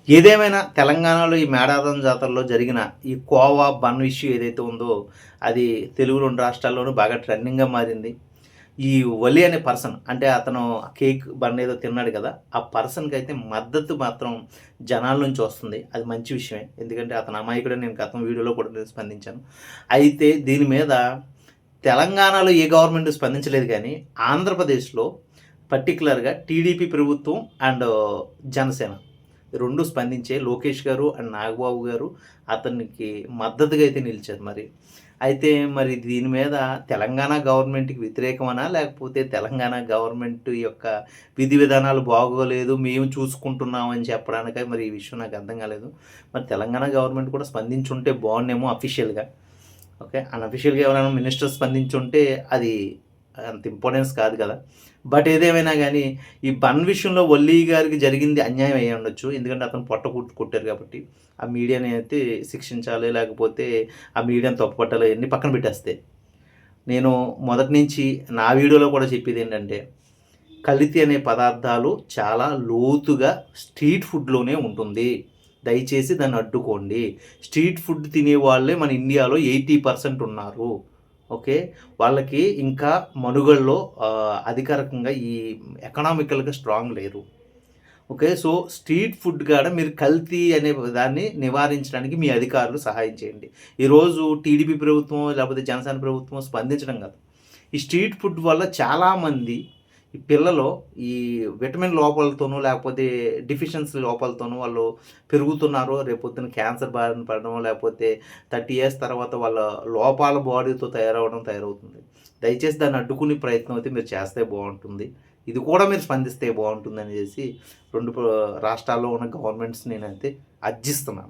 ఏదేమైనా తెలంగాణలో ఈ మేడారం జాతరలో జరిగిన ఈ కోవా బన్ ఇష్యూ ఏదైతే ఉందో అది తెలుగు 2 రాష్ట్రాల్లోనూ బాగా ట్రెండింగ్‌గా మారింది. ఈ వలి అనే పర్సన్ అంటే అతను కేక్ బన్ ఏదో తిన్నాడు కదా! ఆ పర్సన్‌కైతే మద్దతు మాత్రం జనాల నుంచి వస్తుంది. అది మంచి విషయమే. ఎందుకంటే అతను అమాయకుడని నేను గతం వీడియోలో కూడా నేను స్పందించాను. అయితే దీని మీద తెలంగాణలో ఏ గవర్నమెంట్ స్పందించలేదు గానీ ఆంధ్రప్రదేశ్‌లో పర్టిక్యులర్‌గా టీడీపీ ప్రభుత్వం అండ్ జనసేన 2 స్పందించాయి. లోకేష్ గారు అండ్ నాగబాబు గారు అతనికి మద్దతుగా అయితే నిలిచారు మరి. అయితే మరి దీని మీద తెలంగాణ గవర్నమెంట్‌కి వ్యతిరేకమనా? లేకపోతే తెలంగాణ గవర్నమెంట్ యొక్క విధి విధానాలు బాగోలేదు, మేము చూసుకుంటున్నాం అని చెప్పడానికా? మరి ఈ విషయం నాకు అర్థం కాలేదు. మరి తెలంగాణ గవర్నమెంట్ కూడా స్పందించుంటే బావున్నేమో అఫీషియల్‌గా. ఓకే. అన్‌అఫీషియల్‌గా ఎవరైనా మినిస్టర్ స్పందించుంటే అది అంత ఇంపార్టెన్స్ కాదు కదా! బట్ ఏదేమైనా గానీ, ఈ బన్ విషయంలో వల్లీ గారికి జరిగింది అన్యాయం అయ్యి ఉండొచ్చు. ఎందుకంటే అతను పొట్ట కొట్టారు కాబట్టి. ఆ మీడియాని అయితే శిక్షించాలి. లేకపోతే ఆ మీడియాని తప్పుపట్టాలి అయన్నీ పక్కన పెట్టేస్తే. నేను మొదటి నుంచి నా వీడియోలో కూడా చెప్పేదేంటంటే, కల్తీ అనే పదార్థాలు చాలా లోతుగా స్ట్రీట్ ఫుడ్‌లోనే ఉంటుంది. దయచేసి దాన్ని అడ్డుకోండి. స్ట్రీట్ ఫుడ్ తినేవాళ్ళే మన ఇండియాలో 80% ఉన్నారు. ఓకే. వాళ్ళకి ఇంకా మనుగడలో అధికారికంగా ఈ ఎకనామికల్‌గా స్ట్రాంగ్ లేరు. ఓకే. సో, స్ట్రీట్ ఫుడ్ కాడ మీరు కల్తీ అనే దాన్ని నివారించడానికి మీ అధికారులు సహాయం చేయండి. ఈరోజు టీడీపీ ప్రభుత్వం లేకపోతే జనసేన ప్రభుత్వం స్పందించడం కాదు. ఈ స్ట్రీట్ ఫుడ్ వల్ల చాలామంది ఈ పిల్లలు ఈ విటమిన్ లోపాలతోనూ లేకపోతే డెఫిషియన్సీ లోపాలతోనూ వాళ్ళు పెరుగుతున్నారు. రేపొద్దున క్యాన్సర్ బారిన పడడం లేకపోతే 30 ఇయర్స్ తర్వాత వాళ్ళ లోపాల బాడీతో తయారవుతుంది. దయచేసి దాన్ని అడ్డుకునే ప్రయత్నం అయితే మీరు చేస్తే బావుంటుంది. ఇది కూడా మీరు స్పందిస్తే బావుంటుందనేసి 2 రాష్ట్రాల్లో ఉన్న గవర్నమెంట్స్ నేనైతే అర్జిస్తున్నాను.